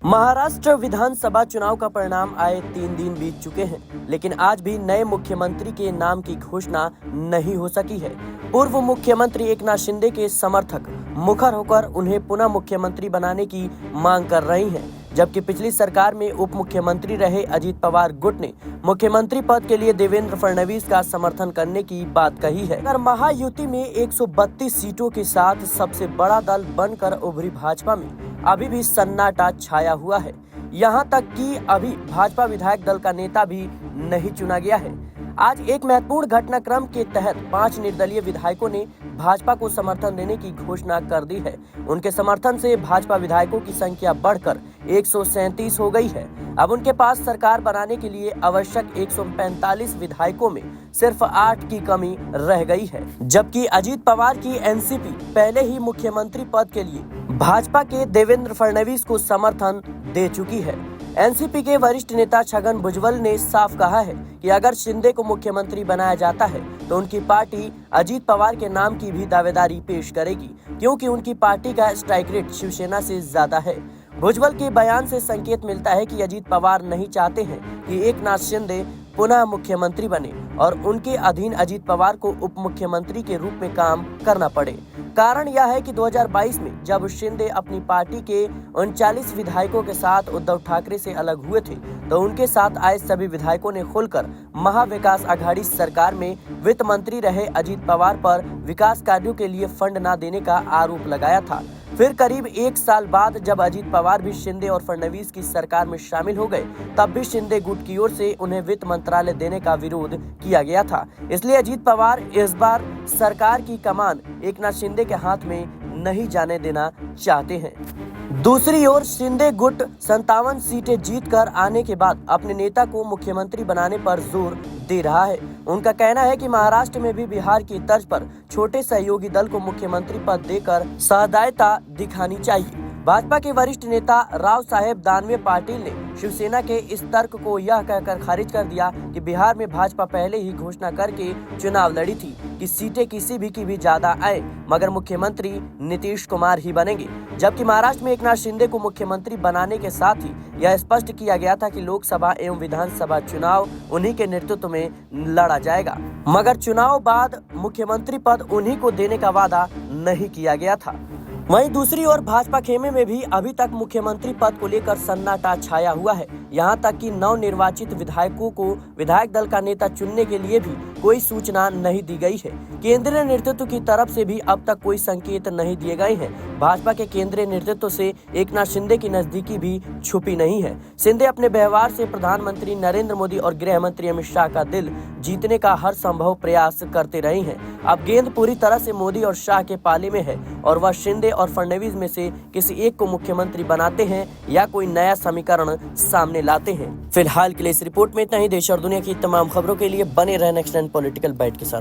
महाराष्ट्र विधानसभा चुनाव का परिणाम आए 3 दिन बीत चुके हैं, लेकिन आज भी नए मुख्यमंत्री के नाम की घोषणा नहीं हो सकी है। पूर्व मुख्यमंत्री एकनाथ शिंदे के समर्थक मुखर होकर उन्हें पुनः मुख्यमंत्री बनाने की मांग कर रही हैं, जबकि पिछली सरकार में उप मुख्यमंत्री रहे अजित पवार गुट ने मुख्यमंत्री पद के लिए देवेंद्र फडणवीस का समर्थन करने की बात कही है। अगर महायुति में 132 सीटों के साथ सबसे बड़ा दल बनकर उभरी भाजपा में अभी भी सन्नाटा छाया हुआ है। यहाँ तक कि अभी भाजपा विधायक दल का नेता भी नहीं चुना गया है। आज एक महत्वपूर्ण घटनाक्रम के तहत 5 निर्दलीय विधायकों ने भाजपा को समर्थन देने की घोषणा कर दी है। उनके समर्थन से भाजपा विधायकों की संख्या बढ़कर 137 हो गई है। अब उनके पास सरकार बनाने के लिए आवश्यक 145 विधायकों में सिर्फ 8 की कमी रह गई है, जबकि अजित पवार की एनसीपी पहले ही मुख्यमंत्री पद के लिए भाजपा के देवेंद्र फडणवीस को समर्थन दे चुकी है। एनसीपी के वरिष्ठ नेता छगन भुजबल ने साफ कहा है कि अगर शिंदे को मुख्यमंत्री बनाया जाता है तो उनकी पार्टी अजित पवार के नाम की भी दावेदारी पेश करेगी, क्योंकि उनकी पार्टी का स्ट्राइक रेट शिवसेना से ज्यादा है। भुजबल के बयान से संकेत मिलता है कि अजित पवार नहीं चाहते हैं कि एकनाथ शिंदे पुनः मुख्यमंत्री बने और उनके अधीन अजित पवार को उप मुख्यमंत्री के रूप में काम करना पड़े। कारण यह है कि 2022 में जब शिंदे अपनी पार्टी के 39 विधायकों के साथ उद्धव ठाकरे से अलग हुए थे, तो उनके साथ आए सभी विधायकों ने खुलकर महाविकास आघाड़ी सरकार में वित्त मंत्री रहे अजित पवार पर विकास कार्यों के लिए फंड न देने का आरोप लगाया था। फिर करीब 1 साल बाद जब अजित पवार भी शिंदे और फडणवीस की सरकार में शामिल हो गए, तब भी शिंदे गुट की ओर से उन्हें वित्त मंत्रालय देने का विरोध किया गया था। इसलिए अजित पवार इस बार सरकार की कमान एकनाथ शिंदे के हाथ में नहीं जाने देना चाहते हैं। दूसरी ओर शिंदे गुट 57 सीटें जीतकर आने के बाद अपने नेता को मुख्यमंत्री बनाने पर जोर दे रहा है। उनका कहना है कि महाराष्ट्र में भी बिहार की तर्ज पर छोटे सहयोगी दल को मुख्यमंत्री पद देकर सहृदयता दिखानी चाहिए। भाजपा के वरिष्ठ नेता राव साहेब दानवे पाटिल ने शिवसेना के इस तर्क को यह कहकर खारिज कर दिया कि बिहार में भाजपा पहले ही घोषणा करके चुनाव लड़ी थी कि सीटें किसी भी की भी ज्यादा आए, मगर मुख्यमंत्री नीतीश कुमार ही बनेंगे। जबकि महाराष्ट्र में एकनाथ शिंदे को मुख्यमंत्री बनाने के साथ ही यह स्पष्ट किया गया था कि लोकसभा एवं विधानसभा चुनाव उन्हीं के नेतृत्व में लड़ा जाएगा, मगर चुनाव बाद मुख्यमंत्री पद उन्हीं को देने का वादा नहीं किया गया था। वहीं दूसरी ओर भाजपा खेमे में भी अभी तक मुख्यमंत्री पद को लेकर सन्नाटा छाया हुआ है। यहां तक कि नवनिर्वाचित विधायकों को विधायक दल का नेता चुनने के लिए भी कोई सूचना नहीं दी गई है। केंद्रीय नेतृत्व की तरफ से भी अब तक कोई संकेत नहीं दिए गए हैं। भाजपा के केंद्रीय नेतृत्व से एकनाथ शिंदे की नजदीकी भी छुपी नहीं है। शिंदे अपने व्यवहार से प्रधानमंत्री नरेंद्र मोदी और गृह मंत्री अमित शाह का दिल जीतने का हर संभव प्रयास करते रहे हैं। अब गेंद पूरी तरह से मोदी और शाह के पाले में है और वह शिंदे और फडणवीस में से किसी एक को मुख्यमंत्री बनाते हैं या कोई नया समीकरण सामने लाते हैं। फिलहाल के लिए इस रिपोर्ट में इतना ही। देश और दुनिया की तमाम खबरों के लिए बने रहें नेक्स्ट 9 पॉलिटिकल बाइट के साथ।